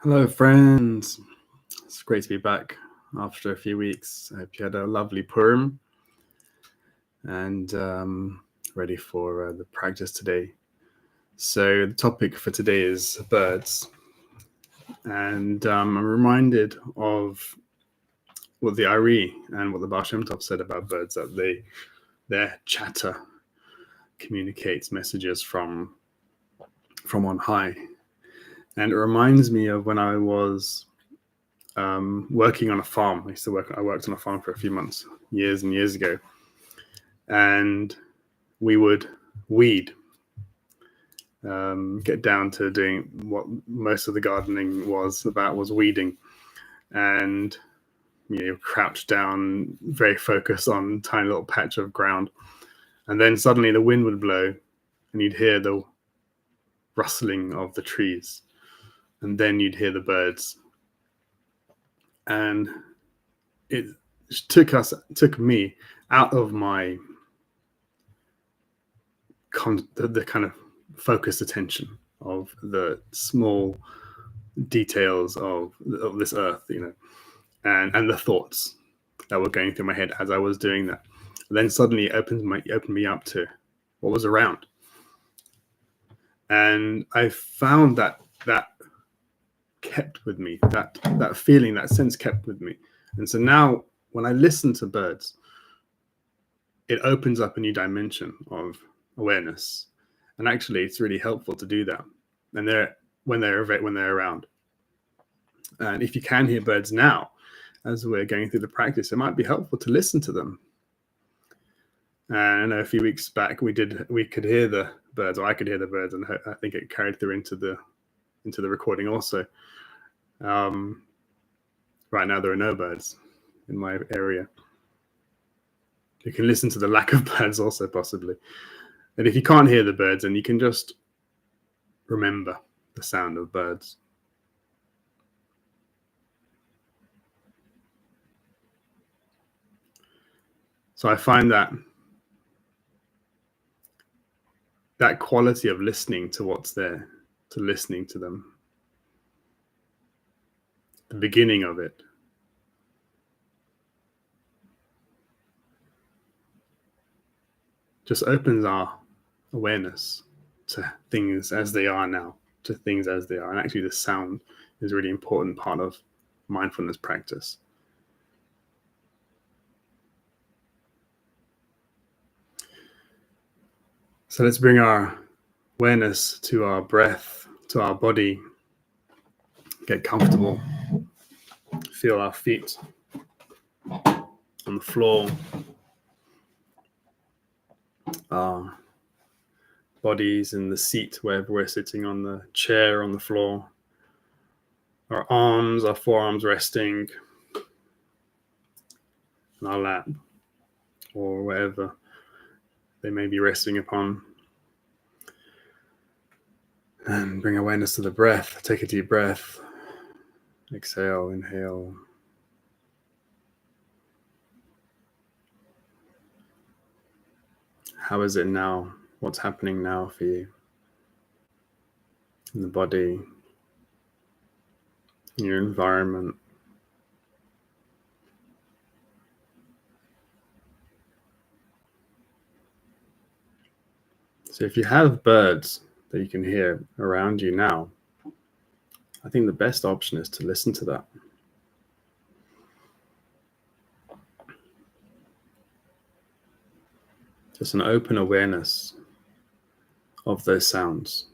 Hello, friends. It's great to be back after a few weeks. I hope you had a lovely Purim and ready for the practice today. So the topic for today is birds. And I'm reminded of what the Ari and what the Baal Shem Tov said about birds, that their chatter communicates messages from on high. And it reminds me of when I was working on a farm. I worked on a farm for a few months, years and years ago, and we would weed, get down to doing what most of the gardening was weeding, and crouch down, very focused on a tiny little patch of ground, and then suddenly the wind would blow, and you'd hear the rustling of the trees, and then you'd hear the birds. And it took me out of my the kind of focused attention of the small details of this earth, and the thoughts that were going through my head as I was doing that. And then suddenly it opened me up to what was around, and I found that kept with me, that feeling, that sense kept with me. And so now when I listen to birds, it opens up a new dimension of awareness. And actually it's really helpful to do that. And when they're around. And if you can hear birds now, as we're going through the practice, it might be helpful to listen to them. And I know a few weeks back we could hear the birds, or I could hear the birds, and I think it carried through into the recording also. Right now there are no birds in my area. You can listen to the lack of birds also, possibly. And if you can't hear the birds, then you can just remember the sound of birds. So I find that quality of listening to what's there, to listening to them, the beginning of it, just opens our awareness to things as they are now, to things as they are. And actually the sound is a really important part of mindfulness practice. So let's bring our awareness to our breath, to our body. Get comfortable. Feel our feet on the floor. Our bodies in the seat, wherever we're sitting, on the chair, on the floor. Our arms, our forearms resting in our lap, or wherever they may be resting upon. And bring awareness to the breath. Take a deep breath. Exhale, inhale. How is it now? What's happening now for you? In the body, in your environment. So if you have birds that you can hear around you now, I think the best option is to listen to that. Just an open awareness of those sounds.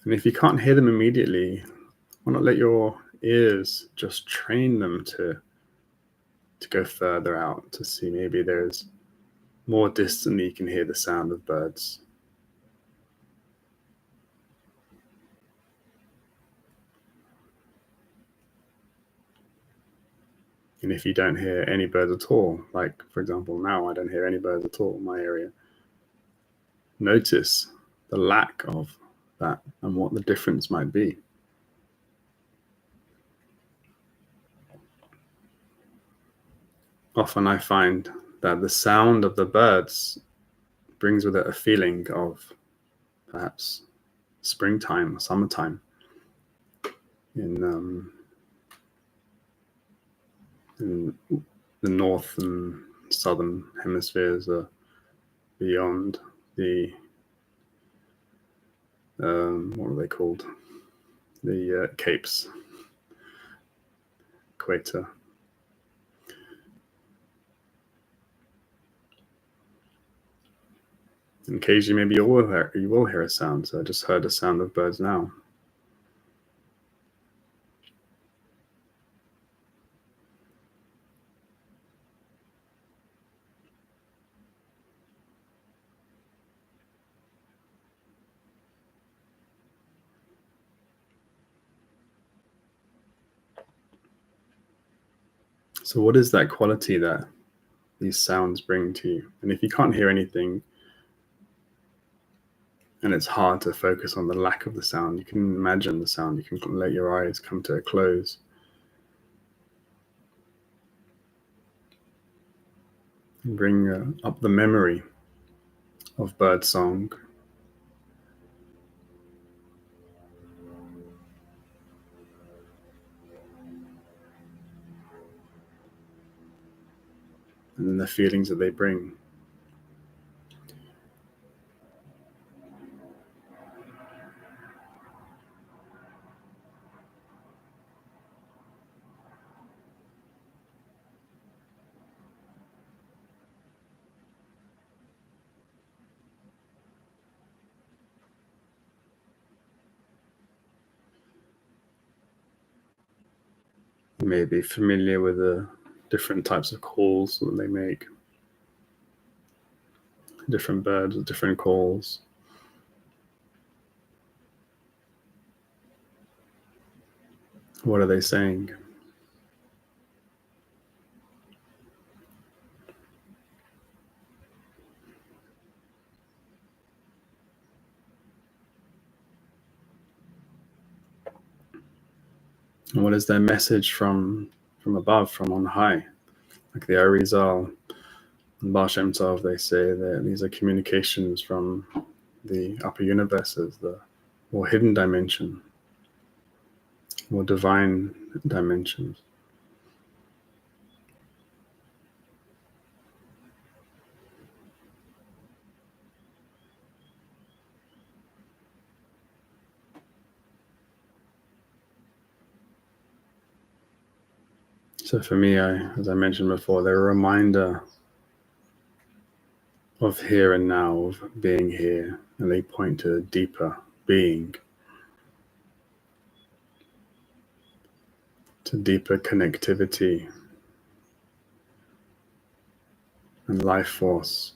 And if you can't hear them immediately, why not let your ears just train them to go further out, to see maybe there's more distantly you can hear the sound of birds. And if you don't hear any birds at all, like for example now I don't hear any birds at all in my area, notice the lack of that and what the difference might be. Often I find that the sound of the birds brings with it a feeling of perhaps springtime or summertime in the north and southern hemispheres, beyond the what are they called? The capes, equator. And occasionally, maybe you will hear a sound. So I just heard a sound of birds now. So what is that quality that these sounds bring to you? And if you can't hear anything, and it's hard to focus on the lack of the sound, you can imagine the sound. You can let your eyes come to a close. And bring up the memory of bird song. And the feelings that they bring. You may be familiar with the different types of calls that they make. Different birds with different calls. What are they saying? And what is their message from above, from on high? Like the Arizal and Baal Shem Tov, they say that these are communications from the upper universes, the more hidden dimension, more divine dimensions. So for me, as I mentioned before, they're a reminder of here and now, of being here, and they point to a deeper being, to deeper connectivity and life force.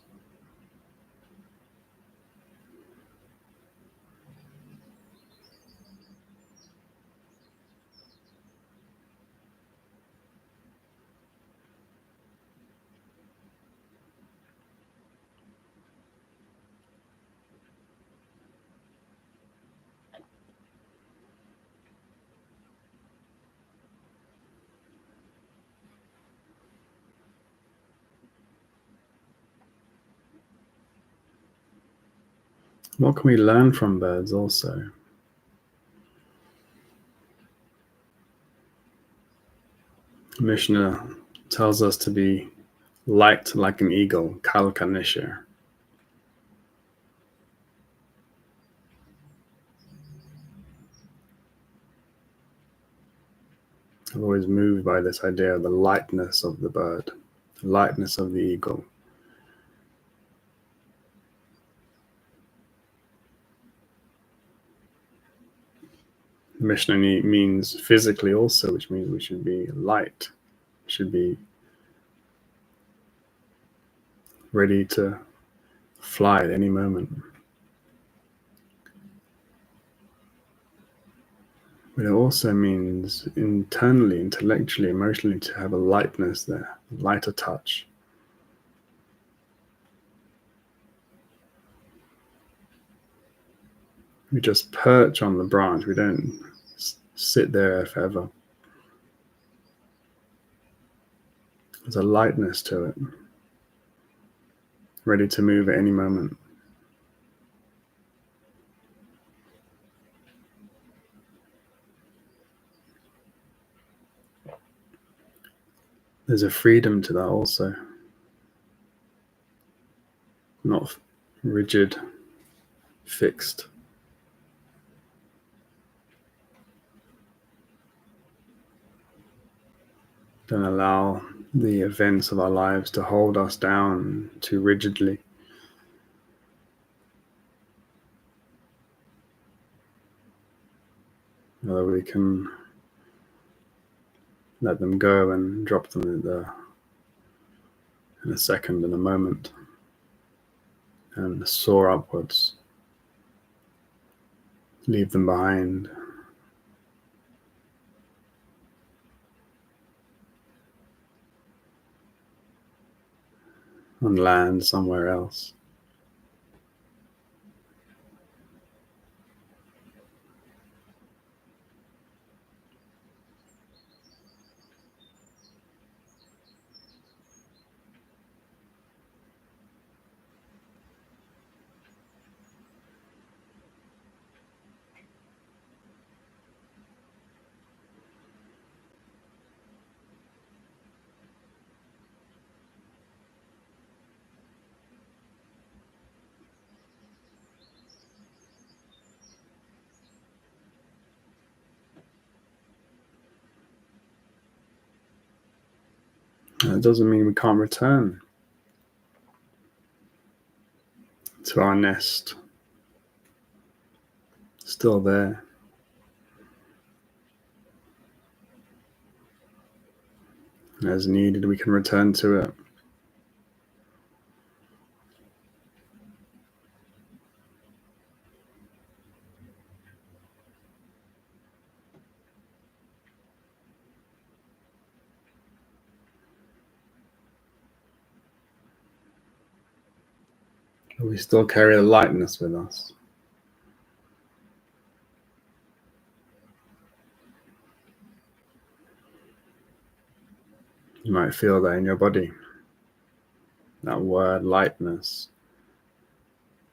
What can we learn from birds also? Mishnah tells us to be light like an eagle, kal kanesher. I'm always moved by this idea of the lightness of the bird, the lightness of the eagle. Mishnah means physically also, which means we should be light, we should be ready to fly at any moment. But it also means internally, intellectually, emotionally, to have a lightness there, a lighter touch. We just perch on the branch. We don't sit there forever. There's a lightness to it. ready to move at any moment. There's a freedom to that also. Not rigid, fixed. Don't allow the events of our lives to hold us down too rigidly. Whether we can let them go and drop them in a second, in a moment, and soar upwards. Leave them behind. On land somewhere else. That doesn't mean we can't return to our nest. Still there. As needed, we can return to it. But we still carry the lightness with us. You might feel that in your body. That word, lightness.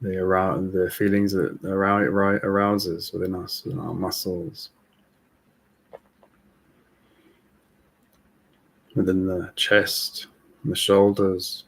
The feelings that arouses within us, in our muscles, within the chest, and the shoulders.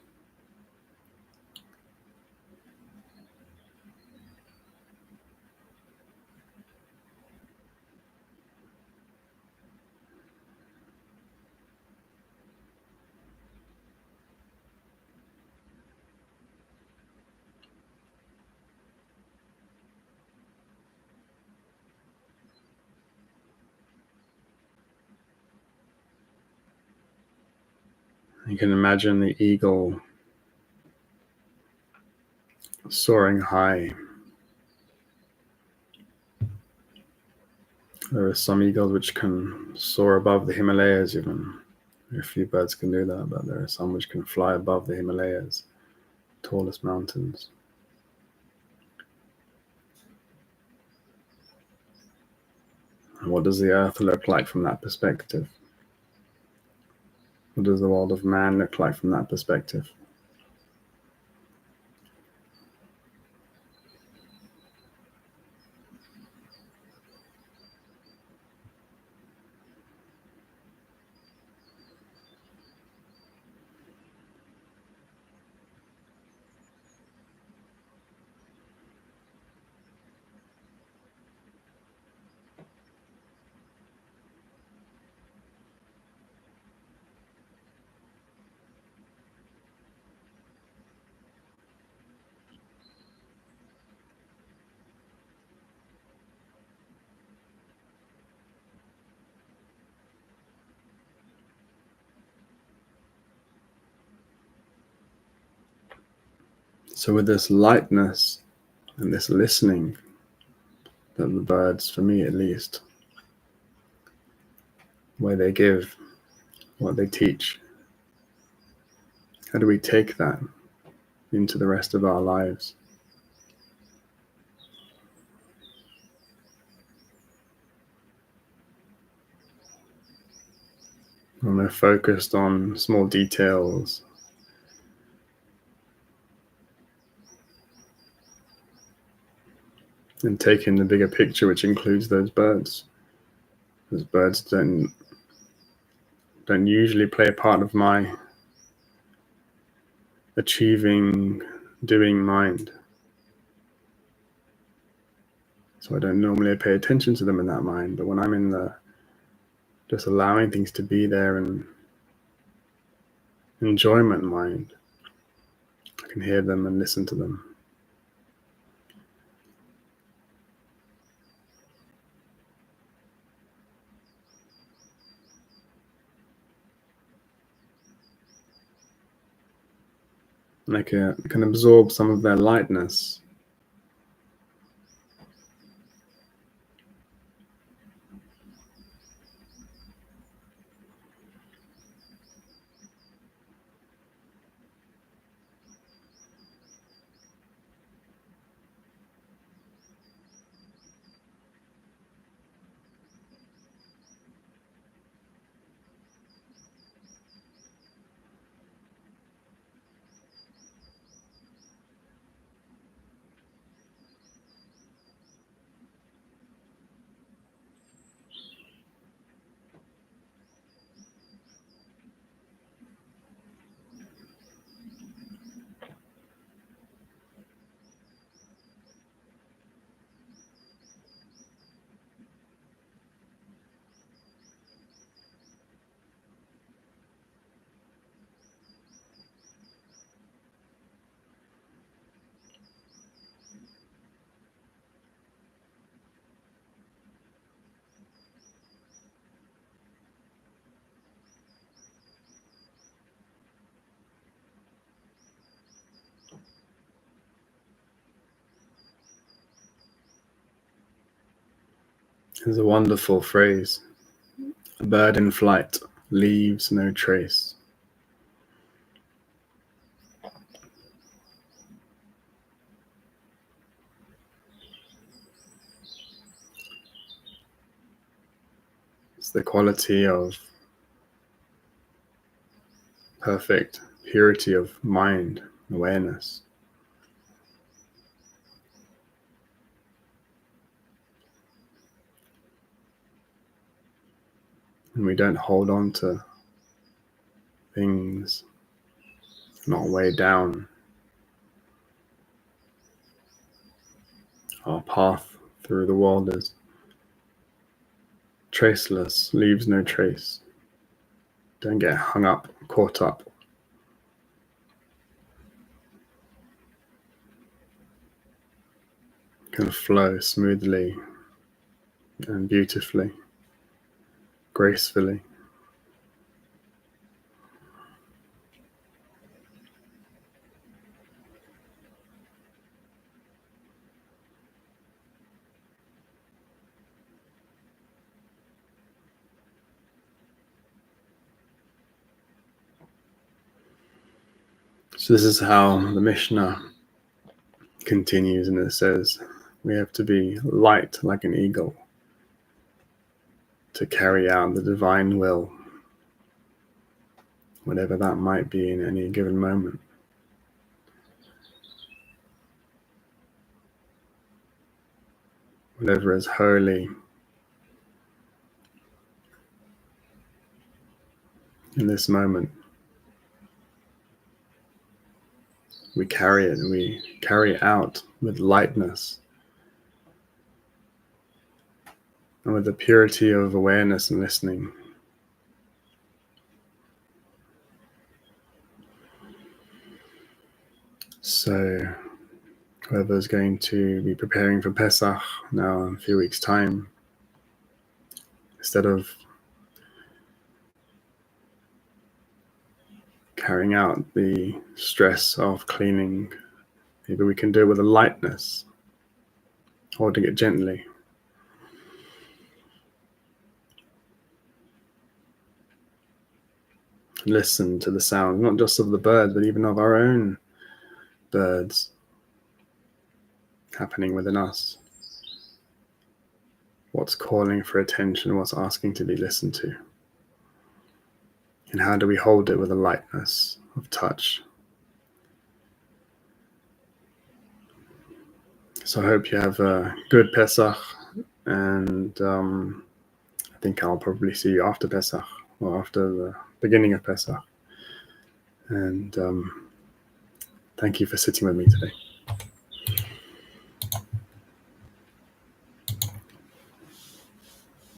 You can imagine the eagle soaring high. There are some eagles which can soar above the Himalayas even. A few birds can do that, but there are some which can fly above the Himalayas, tallest mountains. And what does the earth look like from that perspective? What does the world of man look like from that perspective? So with this lightness and this listening that the birds, for me at least, where they give, what they teach, how do we take that into the rest of our lives? When we're focused on small details, and take in the bigger picture, which includes those birds. Those birds don't usually play a part of my achieving, doing mind. So I don't normally pay attention to them in that mind, but when I'm in the just allowing things to be there and enjoyment mind, I can hear them and listen to them. And I can absorb some of their lightness. There's a wonderful phrase: a bird in flight leaves no trace. It's the quality of perfect purity of mind, awareness. And we don't hold on to things, not weigh down. Our path through the world is traceless, leaves no trace. Don't get hung up, caught up. Can flow smoothly and beautifully, gracefully. So this is how the Mishnah continues, and it says we have to be light like an eagle to carry out the divine will, whatever that might be in any given moment. Whatever is holy in this moment, we carry it and we carry it out with lightness and with the purity of awareness and listening. So whoever's going to be preparing for Pesach now in a few weeks' time, instead of carrying out the stress of cleaning, maybe we can do it with a lightness, holding it gently. Listen to the sound, not just of the birds, but even of our own birds happening within us. What's calling for attention, what's asking to be listened to. And how do we hold it with a lightness of touch? So I hope you have a good Pesach, and I think I'll probably see you after Pesach, or after the beginning of Pesach. And thank you for sitting with me today.